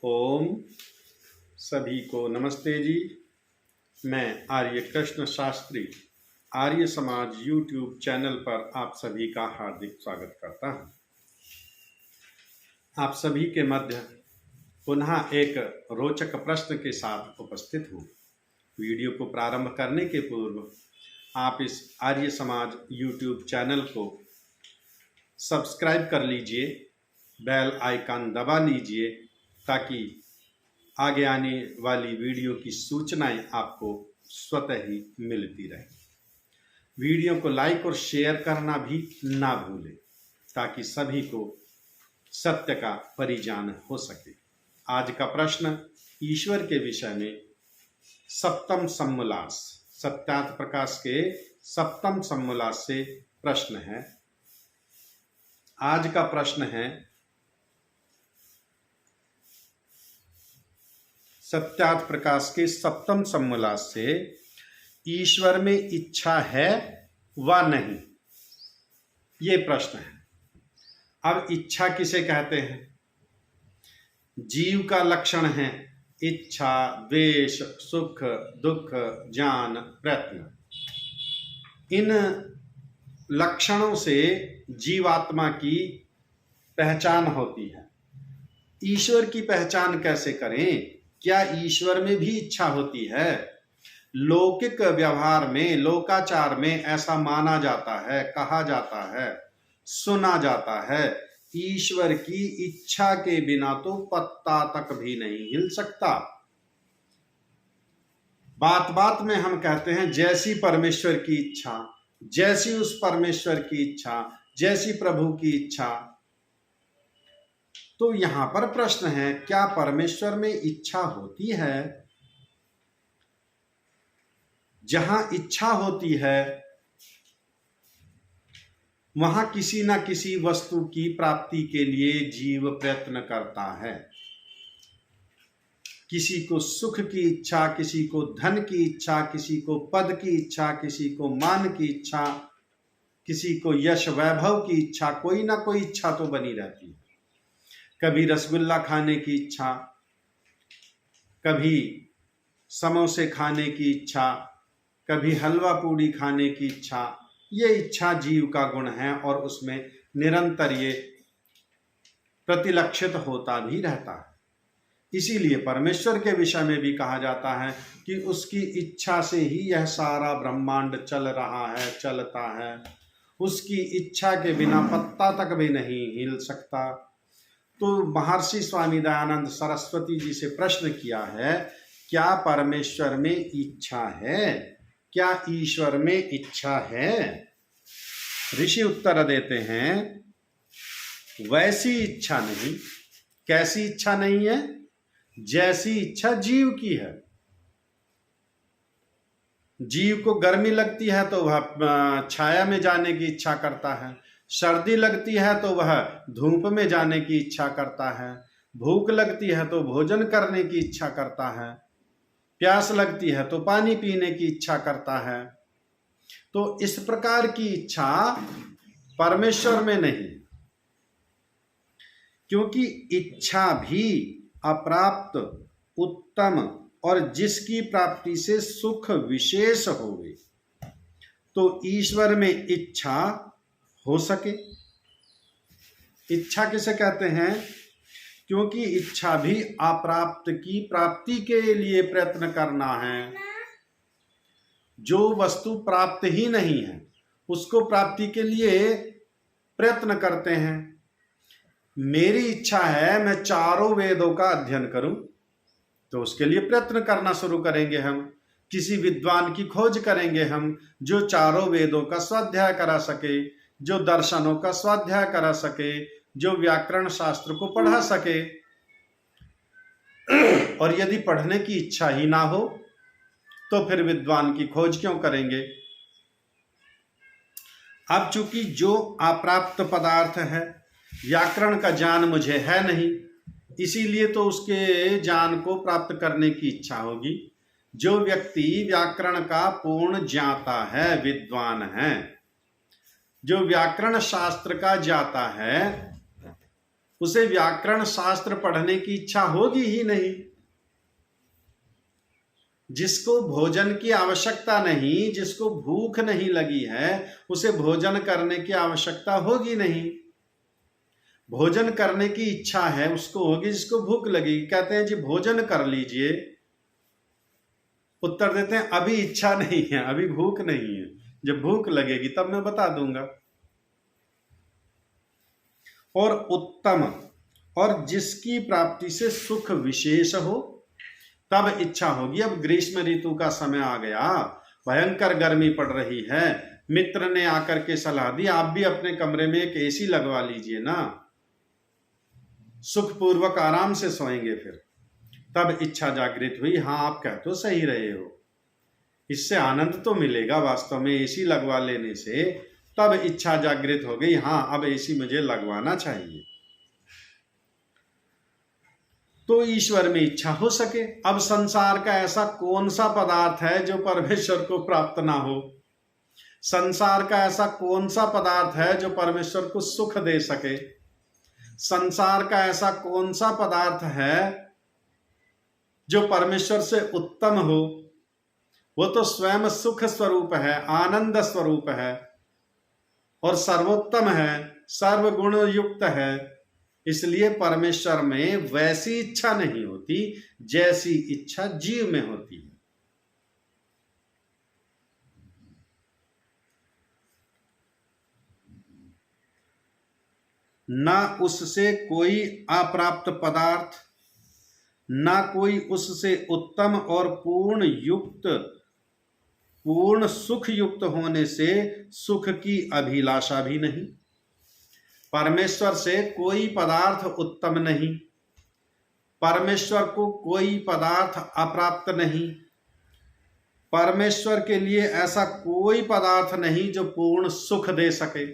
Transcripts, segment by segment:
ओम सभी को नमस्ते जी। मैं आर्य कृष्ण शास्त्री आर्य समाज यूट्यूब चैनल पर आप सभी का हार्दिक स्वागत करता हूं। आप सभी के मध्य पुनः एक रोचक प्रश्न के साथ उपस्थित हूं। वीडियो को प्रारंभ करने के पूर्व आप इस आर्य समाज यूट्यूब चैनल को सब्सक्राइब कर लीजिए, बेल आइकन दबा लीजिए ताकि आगे आने वाली वीडियो की सूचनाएं आपको स्वतः ही मिलती रहे। वीडियो को लाइक और शेयर करना भी ना भूलें ताकि सभी को सत्य का परिज्ञान हो सके। आज का प्रश्न ईश्वर के विषय में सप्तम सम्मोल्लास सत्यार्थ प्रकाश के सप्तम सम्मोल्लास से प्रश्न है। आज का प्रश्न है, सत्यार्थ प्रकाश के सप्तम सम्मोल्लास से ईश्वर में इच्छा है व नहीं, ये प्रश्न है। अब इच्छा किसे कहते हैं? जीव का लक्षण है इच्छा, द्वेष, सुख, दुख, ज्ञान, प्रयत्न। इन लक्षणों से जीवात्मा की पहचान होती है। ईश्वर की पहचान कैसे करें? क्या ईश्वर में भी इच्छा होती है? लौकिक व्यवहार में, लोकाचार में ऐसा माना जाता है, कहा जाता है, सुना जाता है, ईश्वर की इच्छा के बिना तो पत्ता तक भी नहीं हिल सकता। बात बात में हम कहते हैं जैसी परमेश्वर की इच्छा, जैसी उस परमेश्वर की इच्छा, जैसी प्रभु की इच्छा। तो यहां पर प्रश्न है, क्या परमेश्वर में इच्छा होती है? जहां इच्छा होती है वहां किसी न किसी वस्तु की प्राप्ति के लिए जीव प्रयत्न करता है। किसी को सुख की इच्छा, किसी को धन की इच्छा, किसी को पद की इच्छा, किसी को मान की इच्छा, किसी को यश वैभव की इच्छा, कोई ना कोई इच्छा तो बनी रहती है। कभी रसगुल्ला खाने की इच्छा, कभी समोसे खाने की इच्छा, कभी हलवा पूड़ी खाने की इच्छा। ये इच्छा जीव का गुण है और उसमें निरंतर ये प्रतिलक्षित होता भी रहता है। इसीलिए परमेश्वर के विषय में भी कहा जाता है कि उसकी इच्छा से ही यह सारा ब्रह्मांड चल रहा है, चलता है। उसकी इच्छा के बिना पत्ता तक भी नहीं हिल सकता। तो महर्षि स्वामी दयानंद सरस्वती जी से प्रश्न किया है, क्या परमेश्वर में इच्छा है? क्या ईश्वर में इच्छा है? ऋषि उत्तर देते हैं, वैसी इच्छा नहीं। कैसी इच्छा नहीं है? जैसी इच्छा जीव की है। जीव को गर्मी लगती है तो वह छाया में जाने की इच्छा करता है, सर्दी लगती है तो वह धूप में जाने की इच्छा करता है, भूख लगती है तो भोजन करने की इच्छा करता है, प्यास लगती है तो पानी पीने की इच्छा करता है। तो इस प्रकार की इच्छा परमेश्वर में नहीं, क्योंकि इच्छा भी अप्राप्त, उत्तम और जिसकी प्राप्ति से सुख विशेष होवे तो ईश्वर में इच्छा हो सके। इच्छा किसे कहते हैं? क्योंकि इच्छा भी अप्राप्त की प्राप्ति के लिए प्रयत्न करना है। जो वस्तु प्राप्त ही नहीं है उसको प्राप्ति के लिए प्रयत्न करते हैं। मेरी इच्छा है मैं चारों वेदों का अध्ययन करूं, तो उसके लिए प्रयत्न करना शुरू करेंगे हम। किसी विद्वान की खोज करेंगे हम जो चारों वेदों का स्वाध्याय करा सके, जो दर्शनों का स्वाध्याय करा सके, जो व्याकरण शास्त्र को पढ़ा सके। और यदि पढ़ने की इच्छा ही ना हो तो फिर विद्वान की खोज क्यों करेंगे? अब चूंकि जो अप्राप्त पदार्थ है, व्याकरण का ज्ञान मुझे है नहीं, इसीलिए तो उसके ज्ञान को प्राप्त करने की इच्छा होगी। जो व्यक्ति व्याकरण का पूर्ण ज्ञाता है, विद्वान है, जो व्याकरण शास्त्र का ज्ञाता है, उसे व्याकरण शास्त्र पढ़ने की इच्छा होगी ही नहीं। जिसको भोजन की आवश्यकता नहीं, जिसको भूख नहीं लगी है, उसे भोजन करने की आवश्यकता होगी नहीं। भोजन करने की इच्छा है उसको होगी जिसको भूख लगेगी। कहते हैं जी भोजन कर लीजिए, उत्तर देते हैं अभी इच्छा नहीं है, अभी भूख नहीं है, जब भूख लगेगी तब मैं बता दूंगा। और उत्तम और जिसकी प्राप्ति से सुख विशेष हो तब इच्छा होगी। अब ग्रीष्म ऋतु का समय आ गया, भयंकर गर्मी पड़ रही है, मित्र ने आकर के सलाह दी आप भी अपने कमरे में एक एसी लगवा लीजिए ना, सुखपूर्वक आराम से सोएंगे। फिर तब इच्छा जागृत हुई, हाँ आप कह तो सही रहे हो, इससे आनंद तो मिलेगा वास्तव में एसी लगवा लेने से। तब इच्छा जागृत हो गई, हाँ अब एसी मुझे लगवाना चाहिए। तो ईश्वर में इच्छा हो सके। अब संसार का ऐसा कौन सा पदार्थ है जो परमेश्वर को प्राप्त ना हो? संसार का ऐसा कौन सा पदार्थ है जो परमेश्वर को सुख दे सके? संसार का ऐसा कौन सा पदार्थ है जो परमेश्वर से उत्तम हो? वो तो स्वयं सुख स्वरूप है, आनंद स्वरूप है और सर्वोत्तम है, सर्वगुण युक्त है। इसलिए परमेश्वर में वैसी इच्छा नहीं होती जैसी इच्छा जीव में होती है। ना उससे कोई अप्राप्त पदार्थ, ना कोई उससे उत्तम और पूर्ण सुख युक्त होने से सुख की अभिलाषा भी नहीं। परमेश्वर से कोई पदार्थ उत्तम नहीं, परमेश्वर को कोई पदार्थ अप्राप्त नहीं, परमेश्वर के लिए ऐसा कोई पदार्थ नहीं जो पूर्ण सुख दे सके,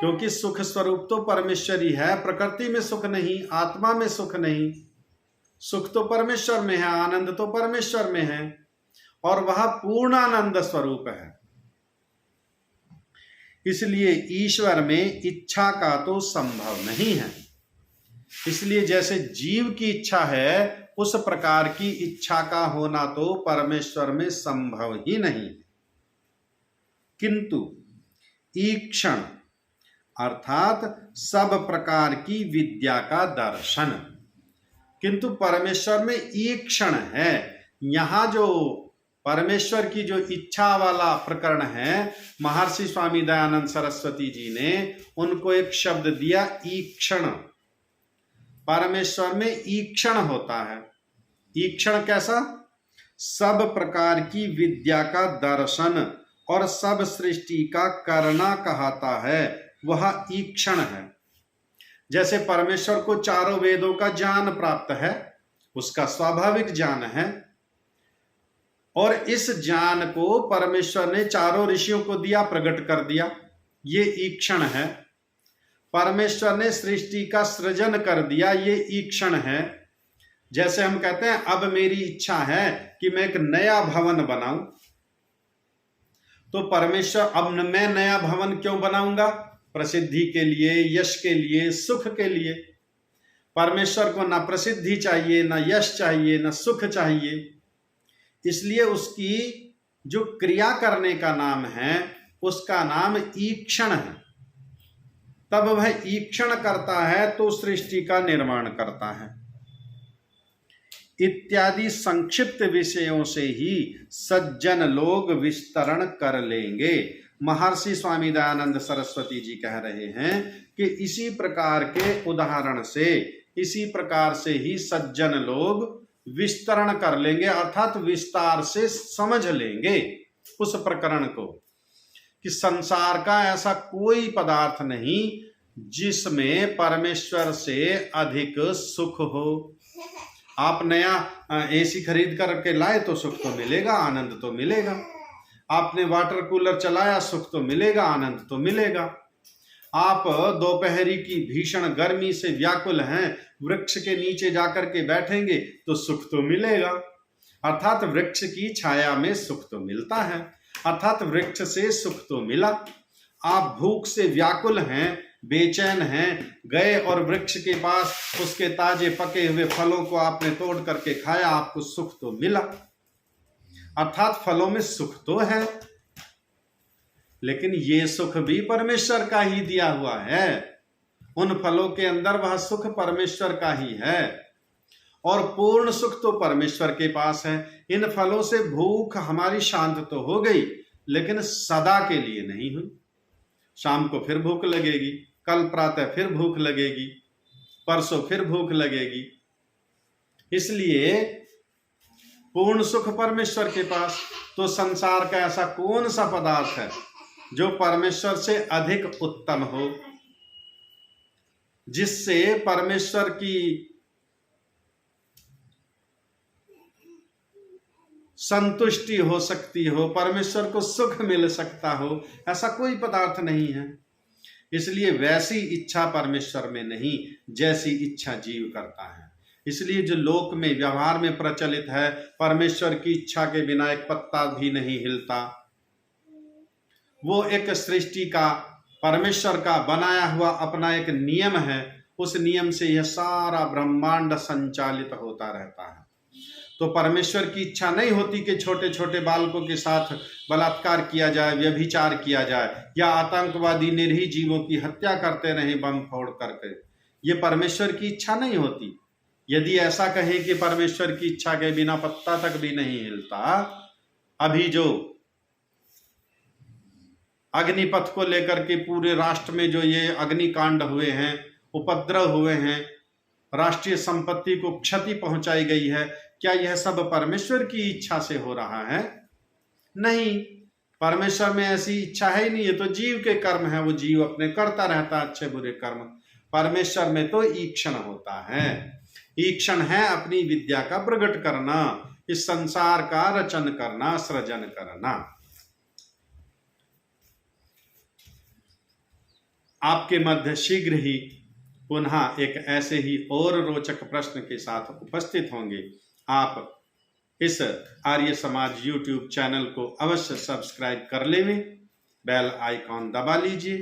क्योंकि सुख स्वरूप तो परमेश्वर ही है। प्रकृति में सुख नहीं, आत्मा में सुख नहीं, सुख तो परमेश्वर में है, आनंद तो परमेश्वर में है और वह पूर्ण आनंद स्वरूप है। इसलिए ईश्वर में इच्छा का तो संभव नहीं है। इसलिए जैसे जीव की इच्छा है उस प्रकार की इच्छा का होना तो परमेश्वर में संभव ही नहीं। किंतु ईक्षण अर्थात सब प्रकार की विद्या का दर्शन, किंतु परमेश्वर में ईक्षण है। यहां जो परमेश्वर की जो इच्छा वाला प्रकरण है, महर्षि स्वामी दयानंद सरस्वती जी ने उनको एक शब्द दिया ईक्षण। परमेश्वर में ईक्षण होता है। ईक्षण कैसा? सब प्रकार की विद्या का दर्शन और सब सृष्टि का करना कहता है, वह ईक्षण है। जैसे परमेश्वर को चारों वेदों का ज्ञान प्राप्त है, उसका स्वाभाविक ज्ञान है, और इस ज्ञान को परमेश्वर ने चारों ऋषियों को दिया, प्रकट कर दिया, ये ईक्षण है। परमेश्वर ने सृष्टि का सृजन कर दिया, ये ईक्षण है। जैसे हम कहते हैं अब मेरी इच्छा है कि मैं एक नया भवन बनाऊं, तो परमेश्वर अब मैं नया भवन क्यों बनाऊंगा? प्रसिद्धि के लिए, यश के लिए, सुख के लिए। परमेश्वर को ना प्रसिद्धि चाहिए, ना यश चाहिए, ना सुख चाहिए। इसलिए उसकी जो क्रिया करने का नाम है उसका नाम ईक्षण है। तब वह ईक्षण करता है तो सृष्टि का निर्माण करता है। इत्यादि संक्षिप्त विषयों से ही सज्जन लोग विस्तरण कर लेंगे। महर्षि स्वामी दयानंद सरस्वती जी कह रहे हैं कि इसी प्रकार के उदाहरण से, इसी प्रकार से ही सज्जन लोग विस्तरण कर लेंगे, अर्थात विस्तार से समझ लेंगे उस प्रकरण को कि संसार का ऐसा कोई पदार्थ नहीं जिसमें परमेश्वर से अधिक सुख हो। आप नया एसी खरीद करके लाए तो सुख तो मिलेगा, आनंद तो मिलेगा। आपने वाटर कूलर चलाया, सुख तो मिलेगा, आनंद तो मिलेगा। आप दोपहरी की भीषण गर्मी से व्याकुल हैं, वृक्ष के नीचे जाकर के बैठेंगे तो सुख तो मिलेगा, अर्थात वृक्ष की छाया में सुख तो मिलता है, अर्थात वृक्ष से सुख तो मिला। आप भूख से व्याकुल हैं, बेचैन हैं, गए और वृक्ष के पास उसके ताजे पके हुए फलों को आपने तोड़ करके खाया, आपको सुख तो मिला, अर्थात फलों में सुख तो है, लेकिन ये सुख भी परमेश्वर का ही दिया हुआ है। उन फलों के अंदर वह सुख परमेश्वर का ही है और पूर्ण सुख तो परमेश्वर के पास है। इन फलों से भूख हमारी शांत तो हो गई, लेकिन सदा के लिए नहीं हुई। शाम को फिर भूख लगेगी, कल प्रातः फिर भूख लगेगी, परसों फिर भूख लगेगी। इसलिए पूर्ण सुख परमेश्वर के पास। तो संसार का ऐसा कौन सा पदार्थ है जो परमेश्वर से अधिक उत्तम हो, जिससे परमेश्वर की संतुष्टि हो सकती हो, परमेश्वर को सुख मिल सकता हो? ऐसा कोई पदार्थ नहीं है। इसलिए वैसी इच्छा परमेश्वर में नहीं जैसी इच्छा जीव करता है। इसलिए जो लोक में व्यवहार में प्रचलित है, परमेश्वर की इच्छा के बिना एक पत्ता भी नहीं हिलता, वो एक सृष्टि का, परमेश्वर का बनाया हुआ अपना एक नियम है। उस नियम से यह सारा ब्रह्मांड संचालित होता रहता है। तो परमेश्वर की इच्छा नहीं होती कि छोटे छोटे बालकों के साथ बलात्कार किया जाए, व्यभिचार किया जाए, या आतंकवादी निरीह जीवों की हत्या करते रहे बम फोड़ करके। ये परमेश्वर की इच्छा नहीं होती। यदि ऐसा कहें कि परमेश्वर की इच्छा के बिना पत्ता तक भी नहीं हिलता, अभी जो अग्निपथ को लेकर के पूरे राष्ट्र में जो ये अग्निकांड हुए हैं, उपद्रव हुए हैं, राष्ट्रीय संपत्ति को क्षति पहुंचाई गई है, क्या यह सब परमेश्वर की इच्छा से हो रहा है? नहीं, परमेश्वर में ऐसी इच्छा है ही नहीं। ये तो जीव के कर्म है, वो जीव अपने करता रहता है अच्छे बुरे कर्म। परमेश्वर में तो ईक्षण होता है। ईक्षण है अपनी विद्या का प्रकट करना, इस संसार का रचन करना, सृजन करना। आपके मध्य शीघ्र ही पुनः एक ऐसे ही और रोचक प्रश्न के साथ उपस्थित होंगे। आप इस आर्य समाज YouTube चैनल को अवश्य सब्सक्राइब कर लें, बेल आइकॉन दबा लीजिए,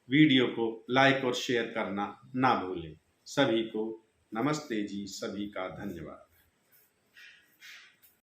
वीडियो को लाइक और शेयर करना ना भूलें। सभी को नमस्ते जी, सभी का धन्यवाद।